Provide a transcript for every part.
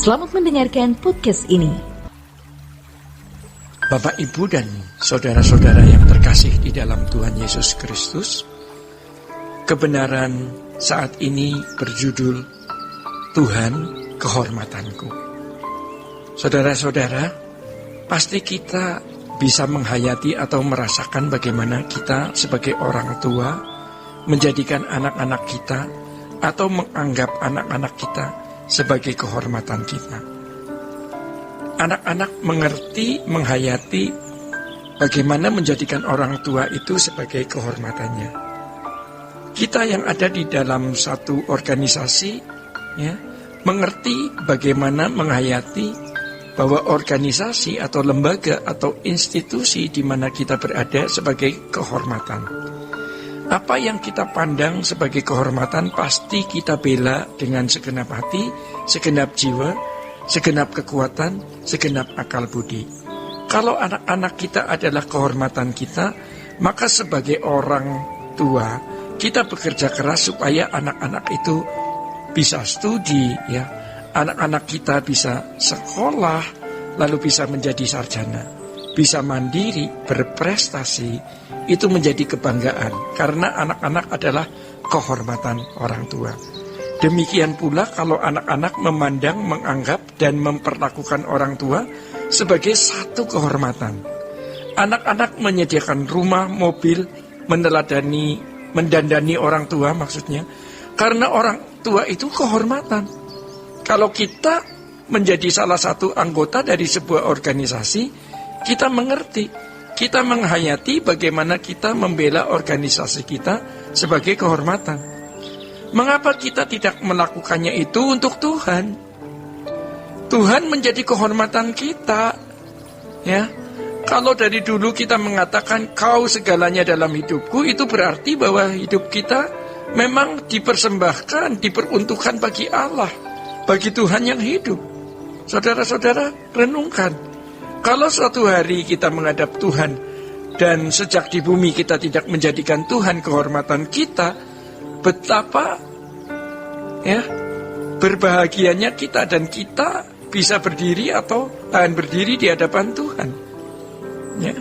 Selamat mendengarkan podcast ini. Bapak, Ibu, dan saudara-saudara yang terkasih di dalam Tuhan Yesus Kristus, kebenaran saat ini berjudul Tuhan Kehormatanku. Saudara-saudara, pasti kita bisa menghayati atau merasakan bagaimana kita sebagai orang tua menjadikan anak-anak kita atau menganggap anak-anak kita sebagai kehormatan kita. Anak-anak mengerti, menghayati bagaimana menjadikan orang tua itu sebagai kehormatannya. Kita yang ada di dalam satu organisasi, ya, mengerti bagaimana menghayati bahwa organisasi atau lembaga atau institusi di mana kita berada sebagai kehormatan. Apa yang kita pandang sebagai kehormatan pasti kita bela dengan segenap hati, segenap jiwa, segenap kekuatan, segenap akal budi. Kalau anak-anak kita adalah kehormatan kita, maka sebagai orang tua, kita bekerja keras supaya anak-anak itu bisa studi, ya. Anak-anak kita bisa sekolah, lalu bisa menjadi sarjana, bisa mandiri, berprestasi. Itu menjadi kebanggaan, karena anak-anak adalah kehormatan orang tua. Demikian pula kalau anak-anak memandang, menganggap, dan memperlakukan orang tua sebagai satu kehormatan. Anak-anak menyediakan rumah, mobil, mendandani orang tua maksudnya, karena orang tua itu kehormatan. Kalau kita menjadi salah satu anggota dari sebuah organisasi, kita mengerti, kita menghayati bagaimana kita membela organisasi kita sebagai kehormatan. Mengapa kita tidak melakukannya itu untuk Tuhan? Tuhan menjadi kehormatan kita, ya. Kalau dari dulu kita mengatakan kau segalanya dalam hidupku, itu berarti bahwa hidup kita memang dipersembahkan, diperuntukkan bagi Allah, bagi Tuhan yang hidup. Saudara-saudara, renungkan. Kalau suatu hari kita menghadap Tuhan dan sejak di bumi kita tidak menjadikan Tuhan kehormatan kita, betapa ya berbahagianya kita, dan kita bisa berdiri atau tahan berdiri di hadapan Tuhan. Ya.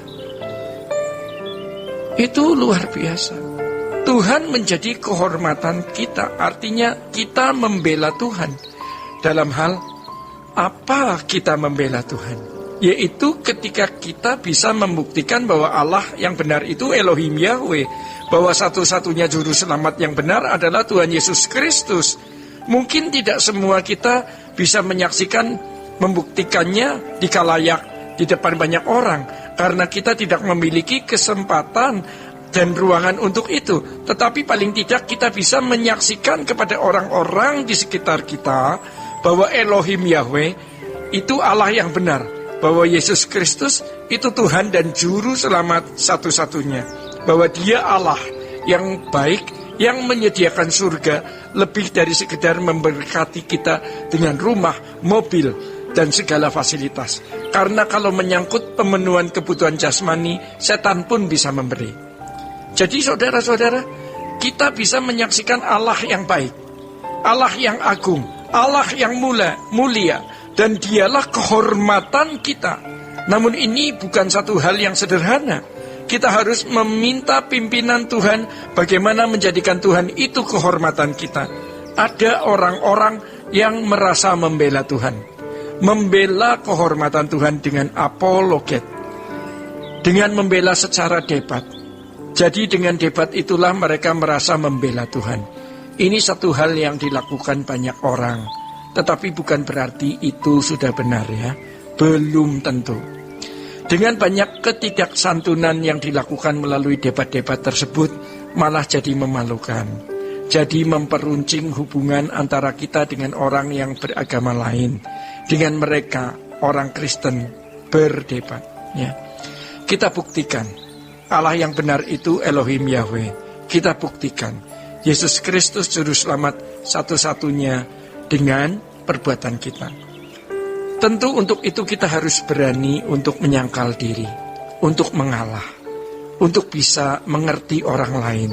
Itu luar biasa. Tuhan menjadi kehormatan kita, artinya kita membela Tuhan. Dalam hal apa kita membela Tuhan? Yaitu ketika kita bisa membuktikan bahwa Allah yang benar itu Elohim Yahweh, bahwa satu-satunya juru selamat yang benar adalah Tuhan Yesus Kristus. Mungkin tidak semua kita bisa menyaksikan, membuktikannya di khalayak, di depan banyak orang, karena kita tidak memiliki kesempatan dan ruangan untuk itu. Tetapi paling tidak kita bisa menyaksikan kepada orang-orang di sekitar kita bahwa Elohim Yahweh itu Allah yang benar, bahwa Yesus Kristus itu Tuhan dan Juru Selamat satu-satunya, bahwa Dia Allah yang baik, yang menyediakan surga lebih dari sekedar memberkati kita dengan rumah, mobil, dan segala fasilitas. Karena kalau menyangkut pemenuhan kebutuhan jasmani, setan pun bisa memberi. Jadi saudara-saudara, kita bisa menyaksikan Allah yang baik, Allah yang agung, Allah yang mulia, dan Dialah kehormatan kita. Namun ini bukan satu hal yang sederhana. Kita harus meminta pimpinan Tuhan bagaimana menjadikan Tuhan itu kehormatan kita. Ada orang-orang yang merasa membela Tuhan, membela kehormatan Tuhan dengan apologet, dengan membela secara debat. Jadi dengan debat itulah mereka merasa membela Tuhan. Ini satu hal yang dilakukan banyak orang, tetapi bukan berarti itu sudah benar, ya. Belum tentu. Dengan banyak ketidaksantunan yang dilakukan melalui debat-debat tersebut, malah jadi memalukan. Jadi memperuncing hubungan antara kita dengan orang yang beragama lain, dengan mereka, orang Kristen, berdebat, ya. Kita buktikan Allah yang benar itu Elohim Yahweh. Kita buktikan Yesus Kristus Juru Selamat satu-satunya dengan perbuatan kita. Tentu untuk itu kita harus berani untuk menyangkal diri, untuk mengalah, untuk bisa mengerti orang lain,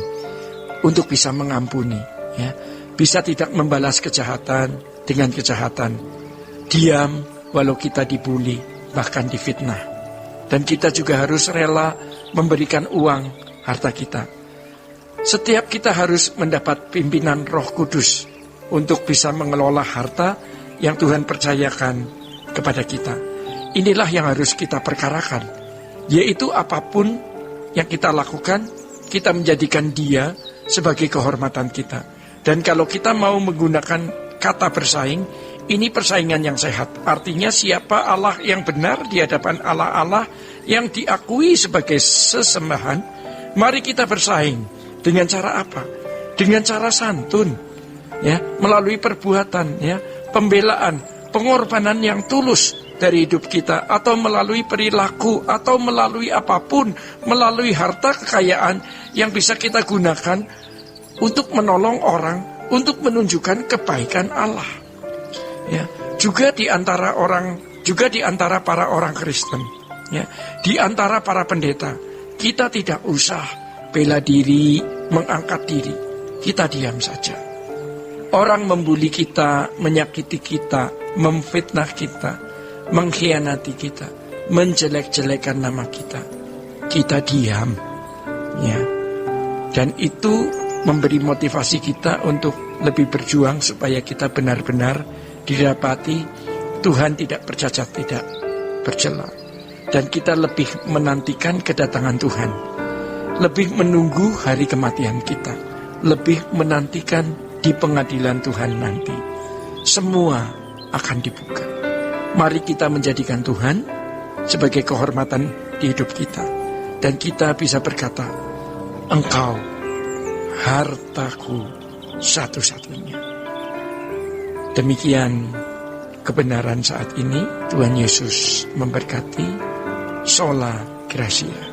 untuk bisa mengampuni, ya. Bisa tidak membalas kejahatan dengan kejahatan, diam walau kita dibully, bahkan difitnah. Dan kita juga harus rela memberikan uang, harta kita. Setiap kita harus mendapat pimpinan Roh Kudus untuk bisa mengelola harta yang Tuhan percayakan kepada kita. Inilah yang harus kita perkarakan, yaitu apapun yang kita lakukan, kita menjadikan Dia sebagai kehormatan kita. Dan kalau kita mau menggunakan kata bersaing, ini persaingan yang sehat. Artinya siapa Allah yang benar di hadapan Allah-Allah yang diakui sebagai sesembahan. Mari kita bersaing. Dengan cara apa? Dengan cara santun, ya, melalui perbuatan, ya, pembelaan, pengorbanan yang tulus dari hidup kita, atau melalui perilaku, atau melalui apapun, melalui harta kekayaan yang bisa kita gunakan untuk menolong orang, untuk menunjukkan kebaikan Allah. Ya, juga di antara para orang Kristen, ya, di antara para pendeta, kita tidak usah bela diri, mengangkat diri. Kita diam saja. Orang membuli kita, menyakiti kita, memfitnah kita, mengkhianati kita, menjelek-jelekan nama kita. Kita diam, ya. Dan itu memberi motivasi kita untuk lebih berjuang supaya kita benar-benar didapati Tuhan tidak bercacat, tidak bercela. Dan kita lebih menantikan kedatangan Tuhan, lebih menunggu hari kematian kita, lebih menantikan di pengadilan Tuhan nanti. Semua akan dibuka. Mari kita menjadikan Tuhan sebagai kehormatan di hidup kita. Dan kita bisa berkata, Engkau hartaku satu-satunya. Demikian kebenaran saat ini. Tuhan Yesus memberkati. Sola Gracia.